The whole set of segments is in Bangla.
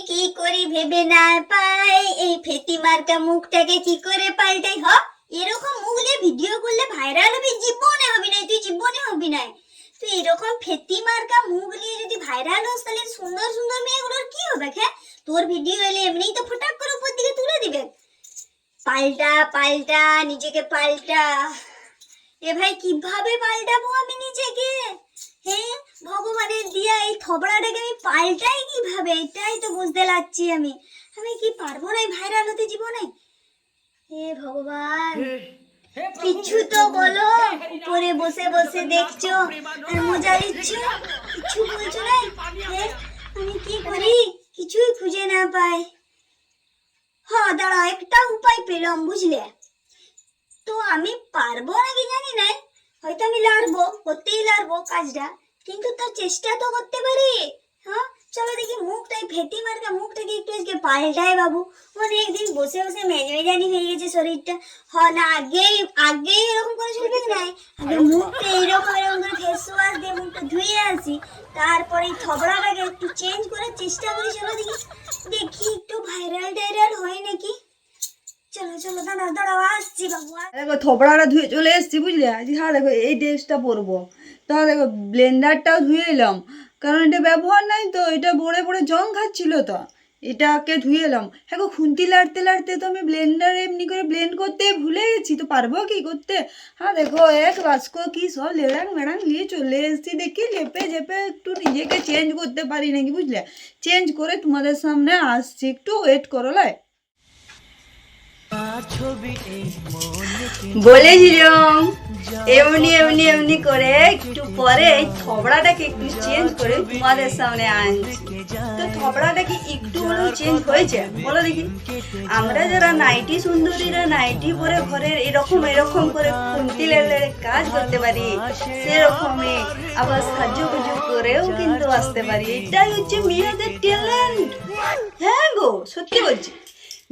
কি করি ভেবে না পাই, এই ফেতি মার্কা মুখটাকে কি করে পাল্টাই। এরকম মুখ নিয়ে ভিডিও করলে ভাইরাল হবি? জীবনে হবি না, তুই জীবনে হবি না। তুই এরকম ফেতি মার্কা মুখ নিয়ে যদি ভাইরাল হোস তাহলে সুন্দর সুন্দর মেয়েগুলোর কি হবে? তোর ভিডিও এলে এমনিই তো ফটাক করে উপর দিকে তুলে দিবে। পাল্টা পাল্টা, নিজেকে পাল্টা। এ ভাই কিভাবে পাল্টাবো আমি নিজেকে? ভগবানের দিয়া এই থবড়াটাকে আমি পাল্টাই কিভাবে? এটাই তো বুঝতে লাগছি আমি কি পারবো না ভাইরাল হতে জীবনে। হে ভগবান, কিছু তো বলো। উপরে বসে বসে দেখছো আর মজা নিচ্ছ, কিছু বলছো না। আমি কি করি কিছুই খুঁজে না পাই। দাঁড়া, একটা উপায় পেলাম, বুঝলে? তো আমি পারবো নাকি জানি না, হয়তো আমি করতেই লাড়বো কাজটা, কিন্তু তার চেষ্টা তো করতে পারি। চলো দেখি মুখটাই ফেটি মার্কা মুখটাকে একটু আজকে পাল্টায় বাবু। অনেকদিন বসে বসে মেজমেজানি হয়ে গেছে শরীরটা। না আগেই এরকম করে চলবে নাই, আগে মুখটা এরকম করে ফেস ওয়াশ দিয়ে মুখটা ধুয়ে আসি, তারপরে এই থবড়াটাকে একটু চেঞ্জ করে চেষ্টা করি। চলো দেখি একটু ভাইরাল টাইরাল হয় নাকি। চলো চলো, দাঁড়াও আসছি বাবু। দেখো থবড়াটা ধুয়ে চলে এসছি, বুঝলে? দেখো এই ড্রেসটা পরবো। তাহলে দেখো ব্লেন্ডারটাও ধুয়ে এলাম, কারণ এটা ব্যবহার নাই তো, এটা পরে পরে জং খাচ্ছিল, তো এটাকে ধুয়ে এলাম। গো খুন্তি লাড়তে লাড়তে তো আমি ব্লেন্ডারে এমনি করে ব্লেন্ড করতে ভুলে গেছি, তো পারবো কি করতে? দেখো এক বাস্ক কি সব লেড়াং মেড়াং নিয়ে চলে এসছি। দেখি লেপে ঝেপে একটু নিজেকে চেঞ্জ করতে পারি নাকি, বুঝলে? চেঞ্জ করে তোমাদের সামনে আসছি, একটু ওয়েট করো। বলেছিলাম এমনি এমনি এমনি করে একটু পরে এই থবড়াটাকে একটু চেঞ্জ করে তোমাদের সামনে আনছি। তো থবড়াটা কি একটু হলেও চেঞ্জ হয়েছে বলো দেখি? আমরা যারা নাইটি সুন্দরীরা নাইটি পরে ঘরের এরকম করে খুন্তি লেলে কাজ করতে পারি, সেরকমই আবার সাজুগুজু করেও কিন্তু আসতে পারি। এটাই হচ্ছে মেয়েদের ট্যালেন্ট। গো সত্যি বলছি,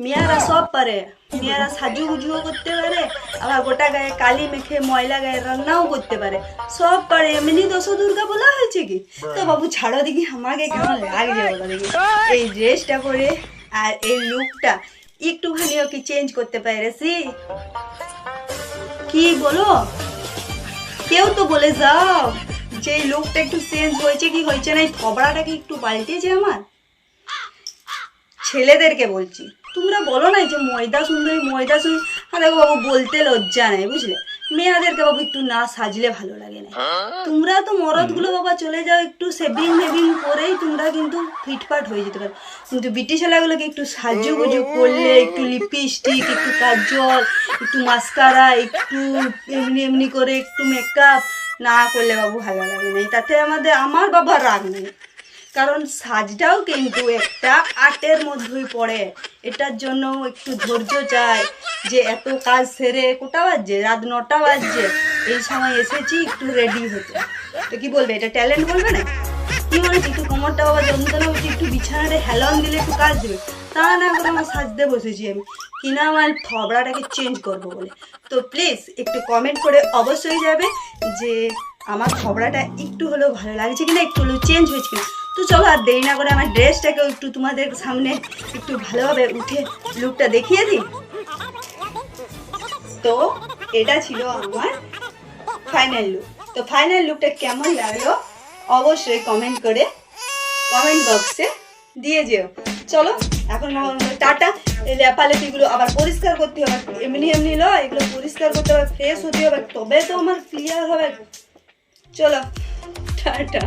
মেয়েরা সব পারে। মেয়েরা সাজুগুজুও করতে পারে, আবার গোটা গায়ে কালি মেখে ময়লা গায়ে রান্নাও করতে পারে, সব পারে। এমনি দশ দুর্গা বলা হয়েছে কি? তো বাবু ছাড়ো দেখি আমাকে কেমন লাগছে বলো দেখি এই ড্রেসটা পরে আর এই লুকটা। একটুখানিও কি চেঞ্জ করতে পেরেছি কি বলো? কেউ তো বলে যাও যে এই লুকটা একটু চেঞ্জ হয়েছে কি হয়েছে না, এই থবড়াটাকে একটু পাল্টেছে আমার। ছেলেদেরকে বলছি, তোমরা বলো না যে ময়দা সুন্দরী। দেখো বাবু বলতে লজ্জা নেই, বুঝলে? মেয়েদেরকে বাবু একটু না সাজলে ভালো লাগে না। তোমরা তো মরদগুলো বাবা চলে যাও একটু সেভিং করেই তোমরা কিন্তু ফিটফাট হয়ে যেতে পারো, কিন্তু বিটি ছেলেগুলোকে একটু সাজুগুজু করলে, একটু লিপস্টিক, একটু কাজল, একটু মাস্কারা, একটু এমনি করে একটু মেকআপ না করলে বাবু ভালো লাগে না। তাতে আমার বাবা রাগ নেই, কারণ সাজটাও কিন্তু একটা আর্টের মধ্যেই পড়ে। এটার জন্য একটু ধৈর্য চাই, যে এত কাজ সেরে কোটা বাজছে, রাত 9টা বাজছে, এই সময় এসেছি একটু রেডি হতে। তো কি বলবে, এটা ট্যালেন্ট বলবে না? কি মনে হচ্ছে একটু কোমরটা বাবা যন্ত্রণা হচ্ছে, একটু বিছানাতে হেলন দিলে একটু কাজ দেবে? তা না করে আমার সাজতে বসেছি আমি, কিনা আমার থবড়াটাকে চেঞ্জ করবো বলে। তো প্লিজ একটু কমেন্ট করে অবশ্যই যাবে যে আমার থবড়াটা একটু হলেও ভালো লাগছে কিনা, একটু হলেও চেঞ্জ হয়েছে কিনা। তো চলো আর দেরি না করে আমার ড্রেসটাকেও একটু তোমাদের সামনে একটু ভালোভাবে উঠে লুকটা দেখিয়ে দিই। তো এটা ছিল আমার ফাইনাল লুক। তো ফাইনাল লুকটা কেমন লাগলো অবশ্যই কমেন্ট করে কমেন্ট বক্সে দিয়ে যেও। চলো এখন টাটা। এই লেপালেপিগুলো আবার পরিষ্কার করতে হবে, এমনি লয়, এগুলো পরিষ্কার করতে হবে, ফ্রেশ হতে হবে, তবে তো আমার ক্লিয়ার হবে। চলো টাটা।